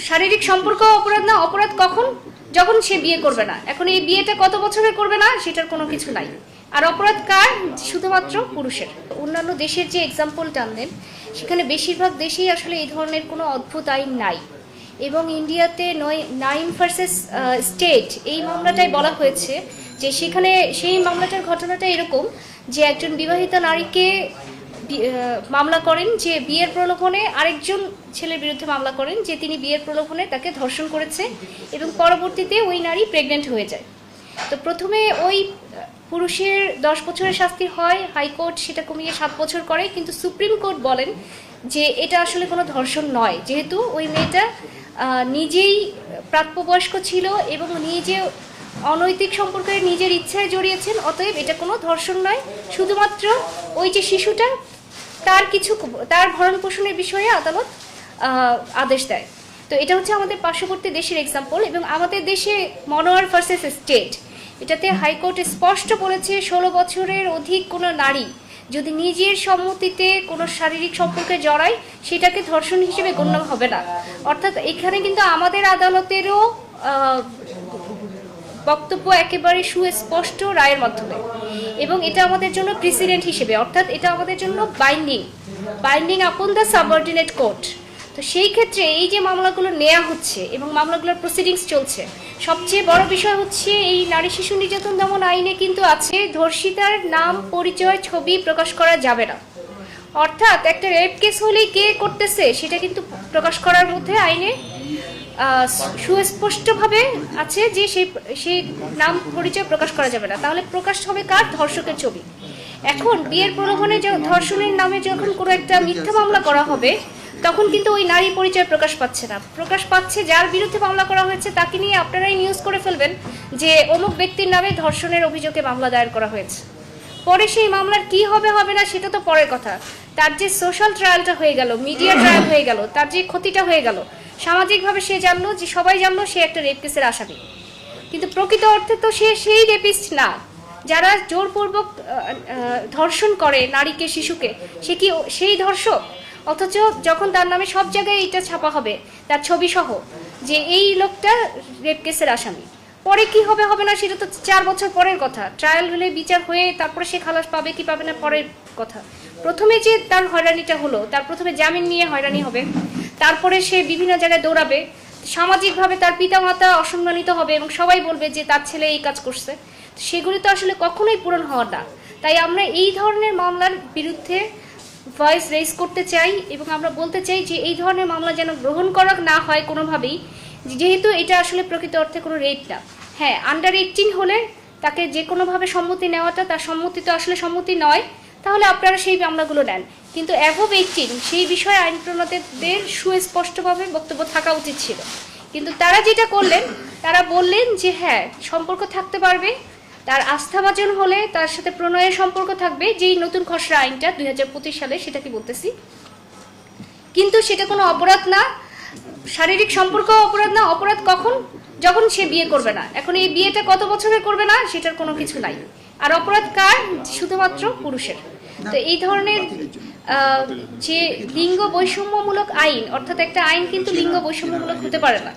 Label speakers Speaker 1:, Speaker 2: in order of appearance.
Speaker 1: শারীরিক সম্পর্ক অপরাধ না, অপরাধ কখন? যখন সে বিয়ে করবে না। এখন এই বিয়েটা কত বছরে করবে না সেটার কোনো কিছু নাই। আর অপরাধ কার? শুধুমাত্র পুরুষের। অন্যান্য দেশের যে এক্সাম্পল টানলেন, সেখানে বেশিরভাগ দেশেই আসলে এই ধরনের কোনো অদ্ভুত আইন নাই। এবং ইন্ডিয়াতে নাইম ভার্সেস স্টেট এই মামলাটাই বলা হয়েছে যে সেখানে সেই মামলাটার ঘটনাটা এরকম যে একজন বিবাহিতা নারীকে মামলা করেন যে বিয়ের প্রলোভনে, আরেকজন ছেলের বিরুদ্ধে মামলা করেন যে তিনি বিয়ের প্রলোভনে তাকে ধর্ষণ করেছে এবং পরবর্তীতে ওই নারী প্রেগনেন্ট হয়ে যায়। তো প্রথমে ওই পুরুষের 10 বছরের শাস্তি হয়, হাইকোর্ট সেটা কমিয়ে 7 বছর করে, কিন্তু সুপ্রিম কোর্ট বলেন যে এটা আসলে কোনো ধর্ষণ নয়, যেহেতু ওই মেয়েটা নিজেই প্রাপ্তবয়স্ক ছিল এবং নিজে অনৈতিক সম্পর্কে নিজের ইচ্ছায় জড়িয়েছেন, অতএব এটা কোনো ধর্ষণ নয়। শুধুমাত্র ওই যে শিশুটা তার ভরণ পোষণের বিষয়ে আদালত আদেশ দেয়। তো এটা হচ্ছে আমাদের পার্শ্ববর্তী দেশের এক্সাম্পল। এবং আমাদের দেশে মনোয়ার ভার্সেস স্টেট, এটাতে হাইকোর্ট স্পষ্ট বলেছে 16 বছরের অধিক কোনো নারী যদি নিজের সম্মতিতে কোনো শারীরিক সম্পর্কে জড়ায় সেটাকে ধর্ষণ হিসেবে গণ্য হবে না। অর্থাৎ এখানে কিন্তু আমাদের আদালতেরও বক্তব্য একেবারে সুস্পষ্ট রায়ের মাধ্যমে, এবং এটা আমাদের জন্য প্রেসিডেন্ট হিসেবে, অর্থাৎ এটা আমাদের জন্য binding upon the subordinate court. তো সেই ক্ষেত্রে এই যে মামলাগুলো নেওয়া হচ্ছে এবং মামলাগুলোর প্রসিডিংস চলছে, সবচেয়ে বড় বিষয় হচ্ছে এই নারী শিশু নির্যাতন দমন আইনে কিন্তু আছে ধর্ষিতার নাম, পরিচয়, ছবি প্রকাশ করা যাবে না। অর্থাৎ একটা রেপ কেস হলে কে করতেছে সেটা কিন্তু প্রকাশ করার মধ্যে আইনে সুস্পষ্টভাবে আছে যে সেই নাম, পরিচয় প্রকাশ করা যাবে না। তাহলে প্রকাশ হবে কার? ধর্ষকের ছবি। এখন বিয়ের প্রলোভনে ধর্ষণের নামে যখন কোনো একটা মিথ্যা মামলা করা হবে, তখন কিন্তু ওই নারী পরিচয় প্রকাশ পাচ্ছে না, প্রকাশ পাচ্ছে যার বিরুদ্ধে মামলা করা হয়েছে তাকে নিয়ে আপনারাই নিউজ করে ফেলবেন যে অমুক ব্যক্তির নামে ধর্ষণের অভিযোগে মামলা দায়ের করা হয়েছে। পরে সেই মামলার কি হবে হবে না সেটা তো পরের কথা, তার যে সোশ্যাল ট্রায়ালটা হয়ে গেল, মিডিয়া ট্রায়াল হয়ে গেল, তার যে ক্ষতিটা হয়ে গেল, সামাজিকভাবে সে জানলো যে সবাই জানলো সে একটা রেপ কেসের আসামি, কিন্তু প্রকৃত অর্থে তো সে সেই রেপিস্ট না। যারা জোরপূর্বক ধর্ষণ করে নারীকে, শিশুকে, সে কি সেই ধর্ষক? অথচ যখন তার নামে সব জায়গায় এটা ছাপা হবে, তার ছবি সহ, যে এই লোকটা রেপ কেসের আসামি, পরে কি হবে হবে না সেটা তো 4 বছর পরের কথা। ট্রায়াল হলে, বিচার হয়ে তারপরে সে খালাস পাবে কি পাবে না পরের কথা। প্রথমে যে তার হয়রানিটা হলো, তার প্রথমে জামিন নিয়ে হয়রানি হবে, তারপরে সে বিভিন্ন জায়গায় দৌড়াবে, সামাজিকভাবে তার পিতামাতা অসম্মানিত হবে এবং সবাই বলবে যে তার ছেলে এই কাজ করছে। সেগুলি তো আসলে কখনোই পূরণ হওয়ার না। তাই আমরা এই ধরনের মামলার বিরুদ্ধে ভয়েস রেজ করতে চাই এবং আমরা বলতে চাই যে এই ধরনের মামলা যেন গ্রহণ করা না হয় কোনোভাবেই, যেহেতু এটা আসলে প্রকৃত অর্থে কোনো রেপ না। হ্যাঁ, আন্ডার 18 হলে তাকে যে কোনোভাবে সম্মতি নেওয়াটা, তার সম্মতি তো আসলে সম্মতি নয়, তাহলে আপনারা সেই মামলাগুলো নেন। কিন্তু অ্যাবভ 18 সেই বিষয়ে আইন প্রণেতাদের সুস্পষ্টভাবে বক্তব্য থাকা উচিত ছিল। কিন্তু তারা যেটা করলেন, তারা বললেন যে হ্যাঁ সম্পর্ক থাকতে পারবে, তার আস্থাভাজন হলে তার সাথে প্রণয়ের সম্পর্ক থাকবে, যেই নতুন খসড়া আইনটা 2025 সালে সেটাকে বলতেছি, কিন্তু সেটা কোনো অপরাধ না। শারীরিক সম্পর্ক অপরাধ না, অপরাধ কখন? যখন সে বিয়ে করবে না। এখন এই বিয়েটা কত বছরে করবে না সেটার কোনো কিছু নাই। আর অপরাধ কার? শুধুমাত্র পুরুষের। তো এই ধরনের যে লিঙ্গ বৈষম্যমূলক আইন, অর্থাৎ একটা আইন কিন্তু লিঙ্গ বৈষম্যমূলক হতে পারে না।